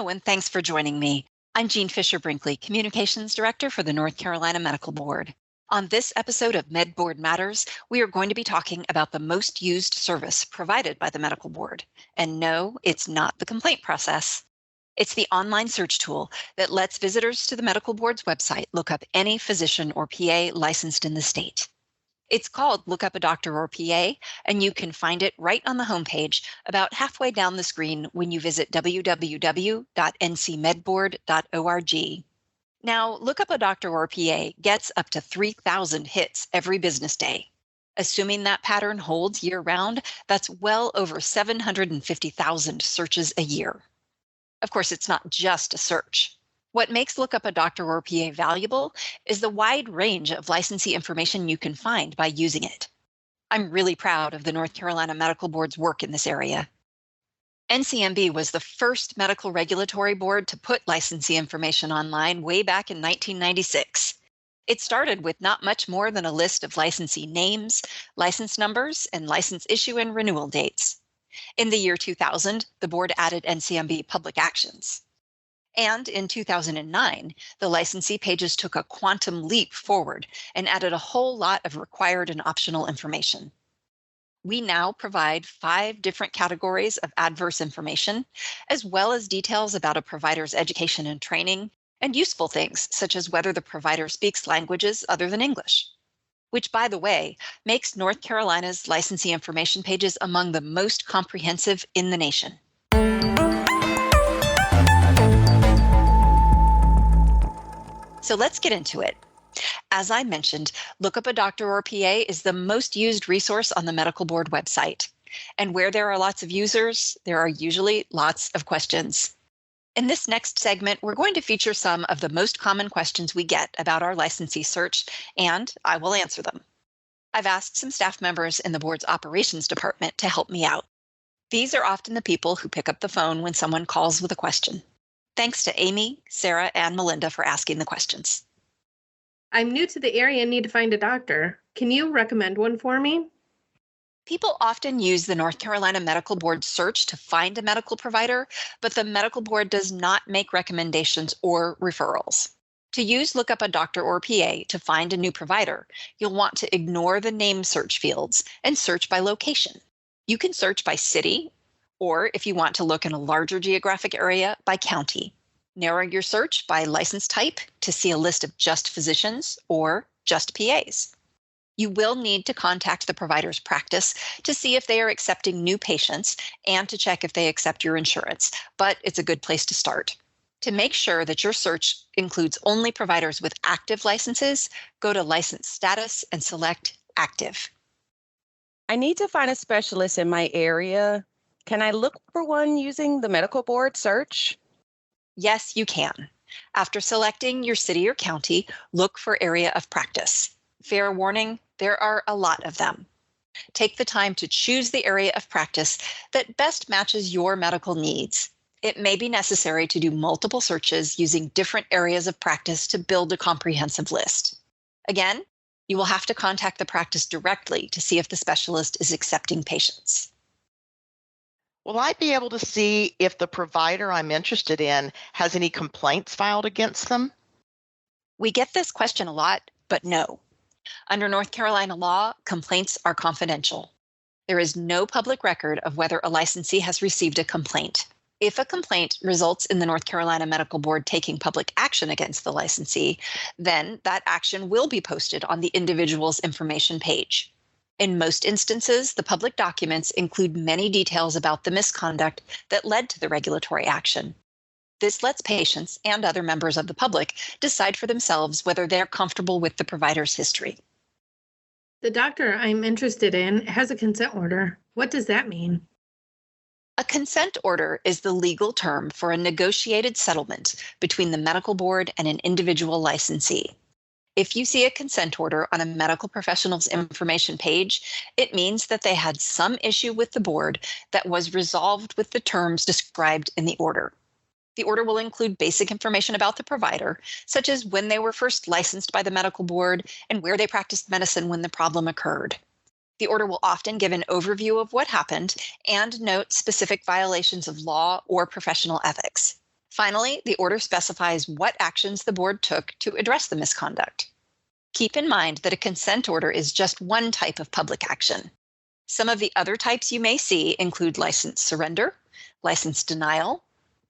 Hello, and thanks for joining me. I'm Jean Fisher Brinkley, Communications Director for the North Carolina Medical Board. On this episode of MedBoard Matters, we are going to be talking about the most used service provided by the Medical Board. And no, it's not the complaint process. It's the online search tool that lets visitors to the Medical Board's website look up any physician or PA licensed in the state. It's called Look Up a Doctor or PA, and you can find it right on the homepage about halfway down the screen when you visit www.ncmedboard.org. Now, Look Up a Doctor or PA gets up to 3,000 hits every business day. Assuming that pattern holds year-round, that's well over 750,000 searches a year. Of course, it's not just a search. What makes Look Up a Doctor or PA valuable is the wide range of licensee information you can find by using it. I'm really proud of the North Carolina Medical Board's work in this area. NCMB was the first medical regulatory board to put licensee information online way back in 1996. It started with not much more than a list of licensee names, license numbers, and license issue and renewal dates. In the year 2000, the board added NCMB public actions. And in 2009, the licensee pages took a quantum leap forward and added a whole lot of required and optional information. We now provide 5 different categories of adverse information, as well as details about a provider's education and training, and useful things such as whether the provider speaks languages other than English, which, by the way, makes North Carolina's licensee information pages among the most comprehensive in the nation. So let's get into it. As I mentioned, Look Up a Doctor or PA is the most used resource on the Medical Board website. And where there are lots of users, there are usually lots of questions. In this next segment, we're going to feature some of the most common questions we get about our licensee search, and I will answer them. I've asked some staff members in the board's operations department to help me out. These are often the people who pick up the phone when someone calls with a question. Thanks to Amy, Sarah, and Melinda for asking the questions. I'm new to the area and need to find a doctor. Can you recommend one for me? People often use the North Carolina Medical Board search to find a medical provider, but the Medical Board does not make recommendations or referrals. To use Look Up a Doctor or PA to find a new provider, you'll want to ignore the name search fields and search by location. You can search by city, or if you want to look in a larger geographic area, by county. Narrow your search by license type to see a list of just physicians or just PAs. You will need to contact the provider's practice to see if they are accepting new patients and to check if they accept your insurance, but it's a good place to start. To make sure that your search includes only providers with active licenses, go to License Status and select Active. I need to find a specialist in my area. Can I look for one using the Medical Board search? Yes, you can. After selecting your city or county, look for area of practice. Fair warning, there are a lot of them. Take the time to choose the area of practice that best matches your medical needs. It may be necessary to do multiple searches using different areas of practice to build a comprehensive list. Again, you will have to contact the practice directly to see if the specialist is accepting patients. Will I be able to see if the provider I'm interested in has any complaints filed against them? We get this question a lot, but no. Under North Carolina law, complaints are confidential. There is no public record of whether a licensee has received a complaint. If a complaint results in the North Carolina Medical Board taking public action against the licensee, then that action will be posted on the individual's information page. In most instances, the public documents include many details about the misconduct that led to the regulatory action. This lets patients and other members of the public decide for themselves whether they're comfortable with the provider's history. The doctor I'm interested in has a consent order. What does that mean? A consent order is the legal term for a negotiated settlement between the medical board and an individual licensee. If you see a consent order on a medical professional's information page, it means that they had some issue with the board that was resolved with the terms described in the order. The order will include basic information about the provider, such as when they were first licensed by the medical board and where they practiced medicine when the problem occurred. The order will often give an overview of what happened and note specific violations of law or professional ethics. Finally, the order specifies what actions the board took to address the misconduct. Keep in mind that a consent order is just one type of public action. Some of the other types you may see include license surrender, license denial,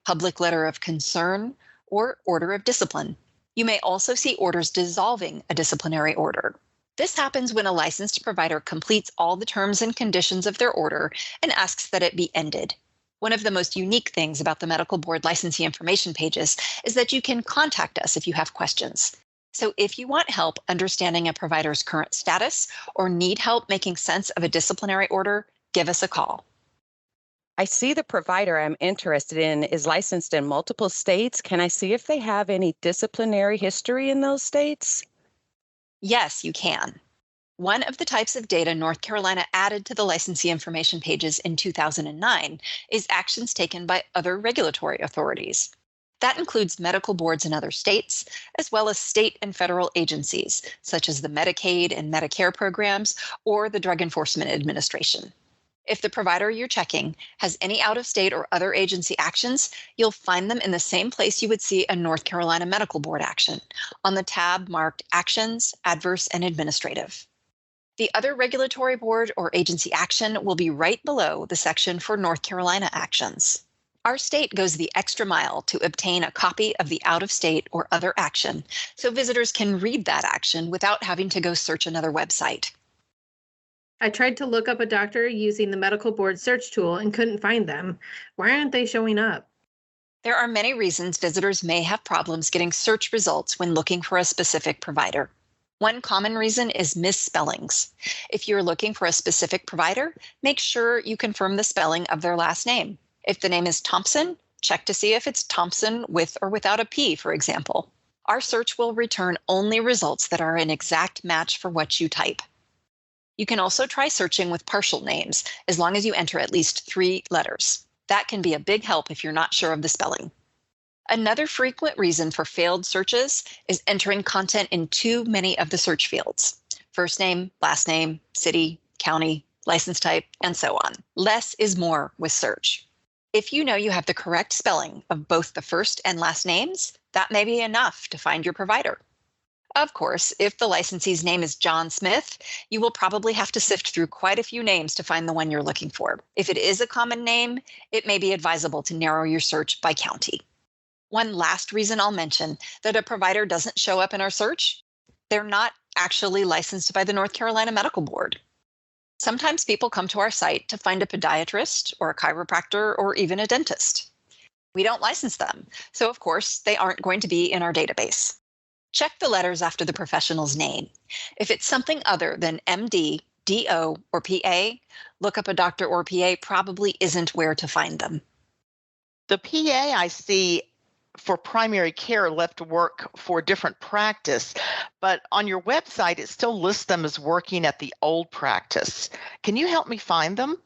public letter of concern, or order of discipline. You may also see orders dissolving a disciplinary order. This happens when a licensed provider completes all the terms and conditions of their order and asks that it be ended. One of the most unique things about the medical board licensee information pages is that you can contact us if you have questions. So if you want help understanding a provider's current status or need help making sense of a disciplinary order, give us a call. I see the provider I'm interested in is licensed in multiple states. Can I see if they have any disciplinary history in those states? Yes, you can. One of the types of data North Carolina added to the licensee information pages in 2009 is actions taken by other regulatory authorities. That includes medical boards in other states, as well as state and federal agencies, such as the Medicaid and Medicare programs or the Drug Enforcement Administration. If the provider you're checking has any out-of-state or other agency actions, you'll find them in the same place you would see a North Carolina Medical Board action, on the tab marked Actions, Adverse, and Administrative. The other regulatory board or agency action will be right below the section for North Carolina actions. Our state goes the extra mile to obtain a copy of the out-of-state or other action, so visitors can read that action without having to go search another website. I tried to look up a doctor using the medical board search tool and couldn't find them. Why aren't they showing up? There are many reasons visitors may have problems getting search results when looking for a specific provider. One common reason is misspellings. If you're looking for a specific provider, make sure you confirm the spelling of their last name. If the name is Thompson, check to see if it's Thompson with or without a P, for example. Our search will return only results that are an exact match for what you type. You can also try searching with partial names, as long as you enter at least 3 letters. That can be a big help if you're not sure of the spelling. Another frequent reason for failed searches is entering content in too many of the search fields. First name, last name, city, county, license type, and so on. Less is more with search. If you know you have the correct spelling of both the first and last names, that may be enough to find your provider. Of course, if the licensee's name is John Smith, you will probably have to sift through quite a few names to find the one you're looking for. If it is a common name, it may be advisable to narrow your search by county. One last reason I'll mention that a provider doesn't show up in our search, they're not actually licensed by the North Carolina Medical Board. Sometimes people come to our site to find a podiatrist or a chiropractor or even a dentist. We don't license them, so of course they aren't going to be in our database. Check the letters after the professional's name. If it's something other than MD, DO, or PA, look up a doctor or PA probably isn't where to find them. The PA I see for primary care left work for a different practice, but on your website, it still lists them as working at the old practice. Can you help me find them?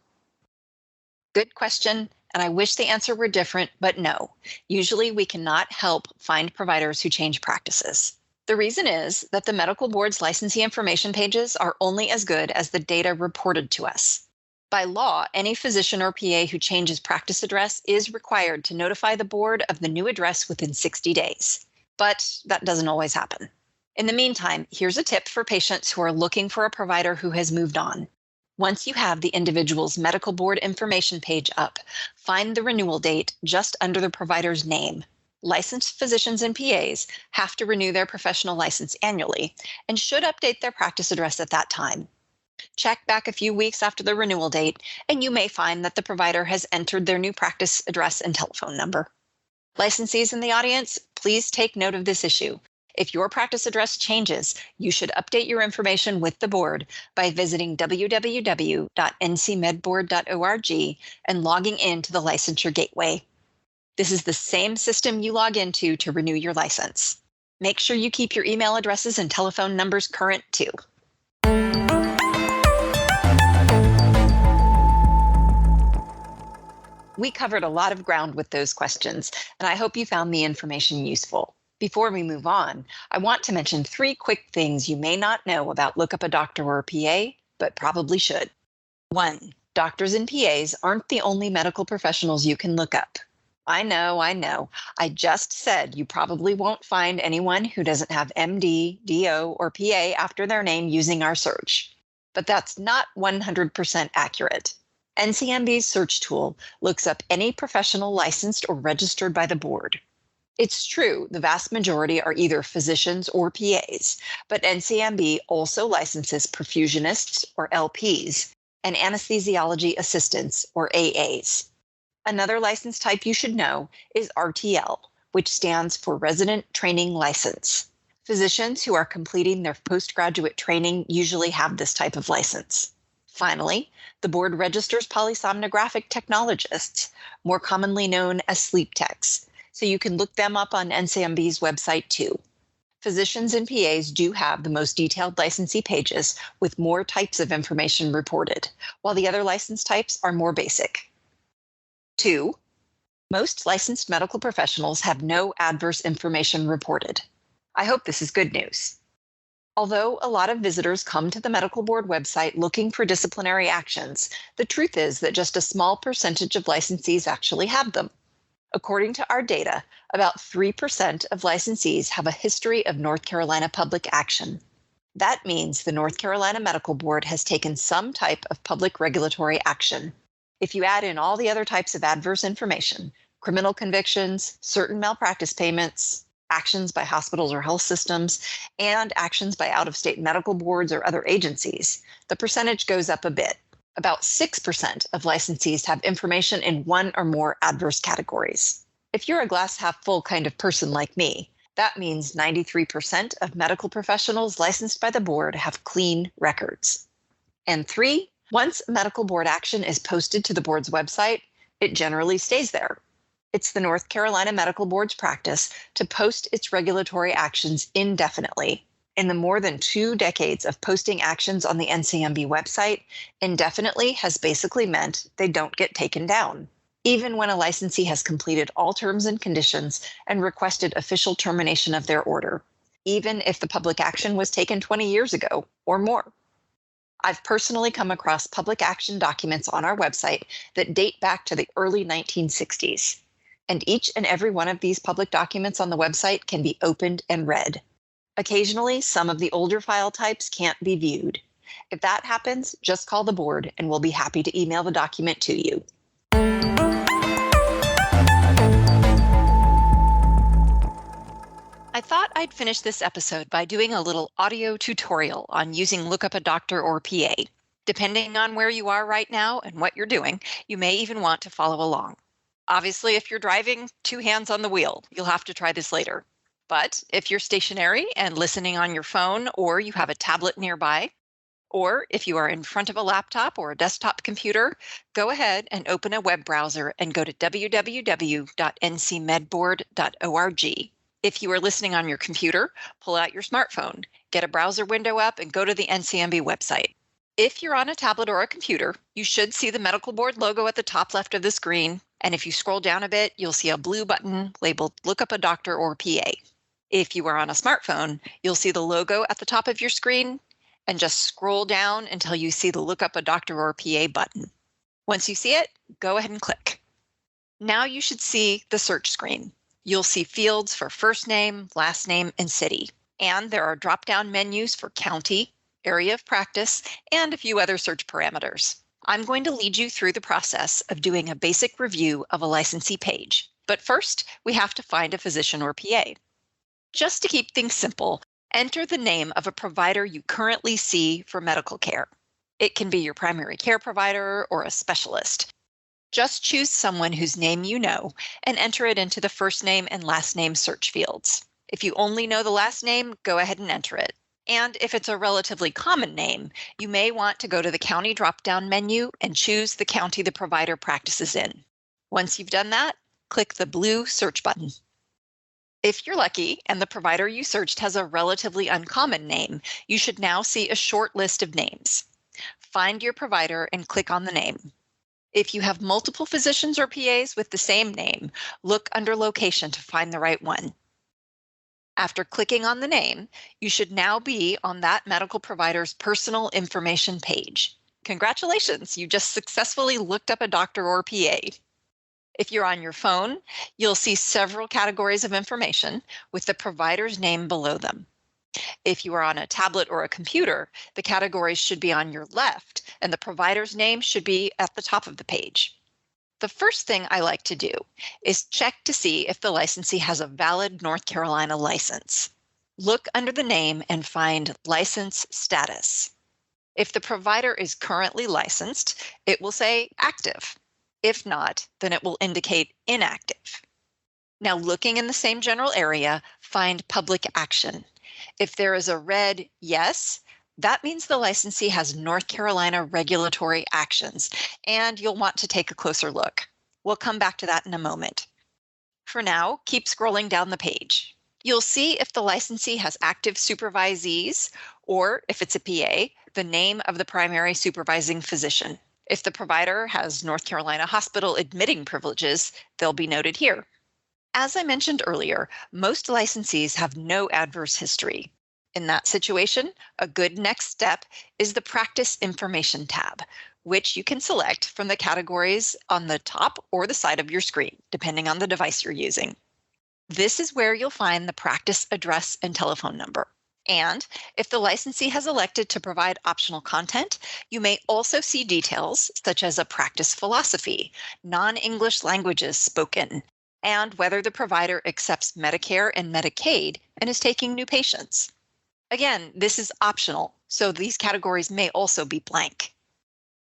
Good question, and I wish the answer were different, but no. Usually we cannot help find providers who change practices. The reason is that the medical board's licensee information pages are only as good as the data reported to us. By law, any physician or PA who changes practice address is required to notify the board of the new address within 60 days. But that doesn't always happen. In the meantime, here's a tip for patients who are looking for a provider who has moved on. Once you have the individual's medical board information page up, find the renewal date just under the provider's name. Licensed physicians and PAs have to renew their professional license annually and should update their practice address at that time. Check back a few weeks after the renewal date, and you may find that the provider has entered their new practice address and telephone number. Licensees in the audience, please take note of this issue. If your practice address changes, you should update your information with the board by visiting www.ncmedboard.org and logging into the licensure gateway. This is the same system you log into to renew your license. Make sure you keep your email addresses and telephone numbers current too. We covered a lot of ground with those questions, and I hope you found the information useful. Before we move on, I want to mention 3 quick things you may not know about Look Up a Doctor or a PA, but probably should. 1, doctors and PAs aren't the only medical professionals you can look up. I know. I just said you probably won't find anyone who doesn't have MD, DO, or PA after their name using our search. But that's not 100% accurate. NCMB's search tool looks up any professional licensed or registered by the board. It's true, the vast majority are either physicians or PAs, but NCMB also licenses perfusionists, or LPs, and anesthesiology assistants, or AAs. Another license type you should know is RTL, which stands for Resident Training License. Physicians who are completing their postgraduate training usually have this type of license. Finally, the board registers polysomnographic technologists, more commonly known as sleep techs, so you can look them up on NCMB's website too. Physicians and PAs do have the most detailed licensee pages with more types of information reported, while the other license types are more basic. 2, most licensed medical professionals have no adverse information reported. I hope this is good news. Although a lot of visitors come to the medical board website looking for disciplinary actions, the truth is that just a small percentage of licensees actually have them. According to our data, about 3% of licensees have a history of North Carolina public action. That means the North Carolina Medical Board has taken some type of public regulatory action. If you add in all the other types of adverse information, criminal convictions, certain malpractice payments, actions by hospitals or health systems, and actions by out-of-state medical boards or other agencies, the percentage goes up a bit. About 6% of licensees have information in one or more adverse categories. If you're a glass half full kind of person like me, that means 93% of medical professionals licensed by the board have clean records. And 3, once a medical board action is posted to the board's website, it generally stays there. It's the North Carolina Medical Board's practice to post its regulatory actions indefinitely. In the more than 2 decades of posting actions on the NCMB website, indefinitely has basically meant they don't get taken down, even when a licensee has completed all terms and conditions and requested official termination of their order, even if the public action was taken 20 years ago or more. I've personally come across public action documents on our website that date back to the early 1960s, and each and every one of these public documents on the website can be opened and read. Occasionally, some of the older file types can't be viewed. If that happens, just call the board and we'll be happy to email the document to you. I thought I'd finish this episode by doing a little audio tutorial on using Look Up a Doctor or PA. Depending on where you are right now and what you're doing, you may even want to follow along. Obviously, if you're driving, 2 hands on the wheel. You'll have to try this later. But if you're stationary and listening on your phone, or you have a tablet nearby, or if you are in front of a laptop or a desktop computer, go ahead and open a web browser and go to www.ncmedboard.org. If you are listening on your computer, pull out your smartphone, get a browser window up, and go to the NCMB website. If you're on a tablet or a computer, you should see the medical board logo at the top left of the screen. And if you scroll down a bit, you'll see a blue button labeled Look Up a Doctor or PA. If you are on a smartphone, you'll see the logo at the top of your screen and just scroll down until you see the Look Up a Doctor or PA button. Once you see it, go ahead and click. Now you should see the search screen. You'll see fields for first name, last name, and city. And there are drop-down menus for county, area of practice, and a few other search parameters. I'm going to lead you through the process of doing a basic review of a licensee page. But first, we have to find a physician or PA. Just to keep things simple, enter the name of a provider you currently see for medical care. It can be your primary care provider or a specialist. Just choose someone whose name you know and enter it into the first name and last name search fields. If you only know the last name, go ahead and enter it. And if it's a relatively common name, you may want to go to the county drop-down menu and choose the county the provider practices in. Once you've done that, click the blue search button. If you're lucky and the provider you searched has a relatively uncommon name, you should now see a short list of names. Find your provider and click on the name. If you have multiple physicians or PAs with the same name, look under location to find the right one. After clicking on the name, you should now be on that medical provider's personal information page. Congratulations, you just successfully looked up a doctor or PA. If you're on your phone, you'll see several categories of information with the provider's name below them. If you are on a tablet or a computer, the categories should be on your left and the provider's name should be at the top of the page. The first thing I like to do is check to see if the licensee has a valid North Carolina license. Look under the name and find License Status. If the provider is currently licensed, it will say active. If not, then it will indicate inactive. Now, looking in the same general area, find Public Action. If there is a red yes, that means the licensee has North Carolina regulatory actions, and you'll want to take a closer look. We'll come back to that in a moment. For now, keep scrolling down the page. You'll see if the licensee has active supervisees, or if it's a PA, the name of the primary supervising physician. If the provider has North Carolina hospital admitting privileges, they'll be noted here. As I mentioned earlier, most licensees have no adverse history. In that situation, a good next step is the Practice Information tab, which you can select from the categories on the top or the side of your screen, depending on the device you're using. This is where you'll find the practice address and telephone number. And if the licensee has elected to provide optional content, you may also see details such as a practice philosophy, non-English languages spoken, and whether the provider accepts Medicare and Medicaid and is taking new patients. Again, this is optional, so these categories may also be blank.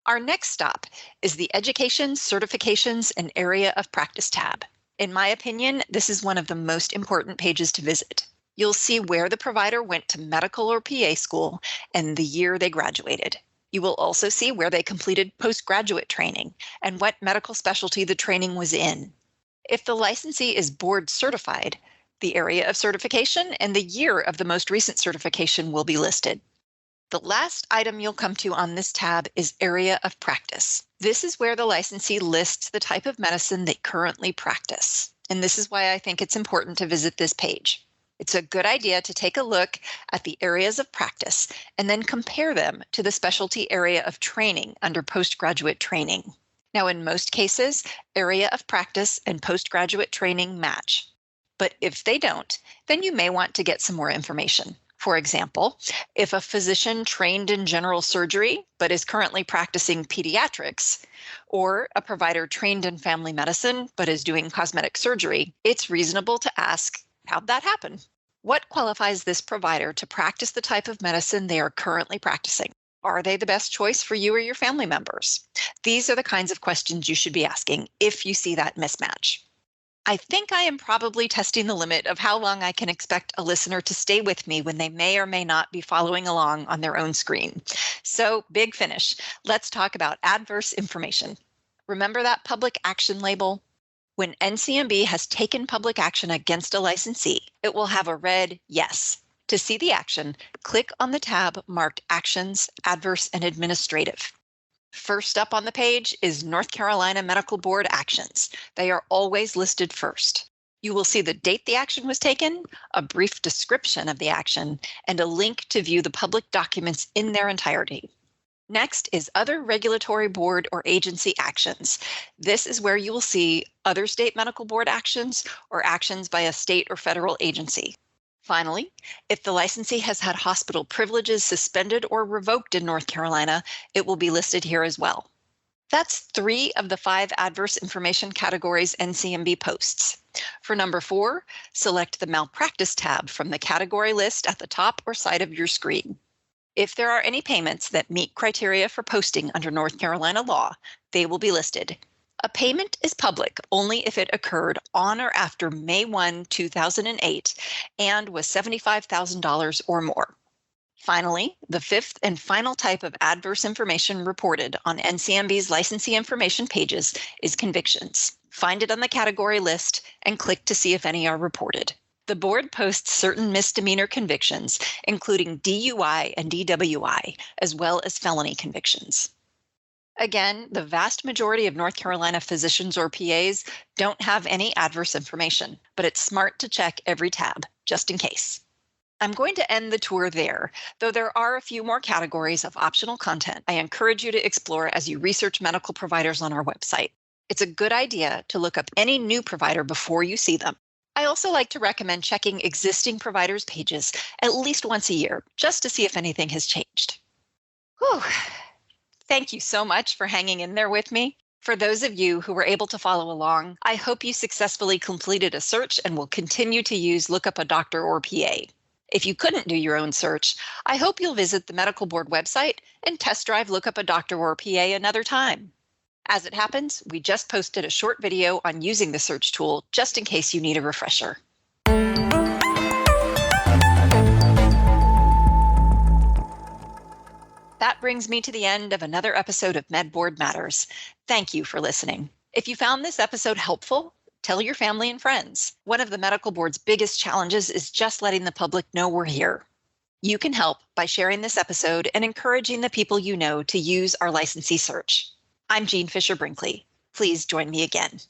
Our next stop is the Education, Certifications, and Area of Practice tab. In my opinion, this is one of the most important pages to visit. You'll see where the provider went to medical or PA school and the year they graduated. You will also see where they completed postgraduate training and what medical specialty the training was in. If the licensee is board certified, the area of certification and the year of the most recent certification will be listed. The last item you'll come to on this tab is Area of Practice. This is where the licensee lists the type of medicine they currently practice. And this is why I think it's important to visit this page. It's a good idea to take a look at the areas of practice and then compare them to the specialty area of training under postgraduate training. Now, in most cases, area of practice and postgraduate training match. But if they don't, then you may want to get some more information. For example, if a physician trained in general surgery but is currently practicing pediatrics, or a provider trained in family medicine but is doing cosmetic surgery, it's reasonable to ask, how'd that happen? What qualifies this provider to practice the type of medicine they are currently practicing? Are they the best choice for you or your family members? These are the kinds of questions you should be asking if you see that mismatch. I think I am probably testing the limit of how long I can expect a listener to stay with me when they may or may not be following along on their own screen. So, big finish. Let's talk about adverse information. Remember that public action label? When NCMB has taken public action against a licensee, it will have a red yes. To see the action, click on the tab marked Actions, Adverse, and Administrative. First up on the page is North Carolina Medical Board actions. They are always listed first. You will see the date the action was taken, a brief description of the action, and a link to view the public documents in their entirety. Next is Other Regulatory Board or Agency Actions. This is where you will see other state medical board actions or actions by a state or federal agency. Finally, if the licensee has had hospital privileges suspended or revoked in North Carolina, it will be listed here as well. That's 3 of the 5 adverse information categories NCMB posts. For number 4, select the Malpractice tab from the category list at the top or side of your screen. If there are any payments that meet criteria for posting under North Carolina law, they will be listed. A payment is public only if it occurred on or after May 1, 2008 and was $75,000 or more. Finally, the 5th and final type of adverse information reported on NCMB's licensee information pages is convictions. Find it on the category list and click to see if any are reported. The board posts certain misdemeanor convictions, including DUI and DWI, as well as felony convictions. Again, the vast majority of North Carolina physicians or PAs don't have any adverse information, but it's smart to check every tab, just in case. I'm going to end the tour there, though there are a few more categories of optional content I encourage you to explore as you research medical providers on our website. It's a good idea to look up any new provider before you see them. I also like to recommend checking existing providers' pages at least once a year, just to see if anything has changed. Whew. Thank you so much for hanging in there with me. For those of you who were able to follow along, I hope you successfully completed a search and will continue to use Look Up a Doctor or PA. If you couldn't do your own search, I hope you'll visit the Medical Board website and test drive Look Up a Doctor or PA another time. As it happens, we just posted a short video on using the search tool just in case you need a refresher. That brings me to the end of another episode of MedBoard Matters. Thank you for listening. If you found this episode helpful, tell your family and friends. One of the medical board's biggest challenges is just letting the public know we're here. You can help by sharing this episode and encouraging the people you know to use our licensee search. I'm Jean Fisher Brinkley. Please join me again.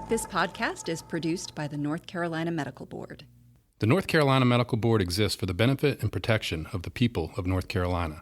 This podcast is produced by the North Carolina Medical Board. The North Carolina Medical Board exists for the benefit and protection of the people of North Carolina.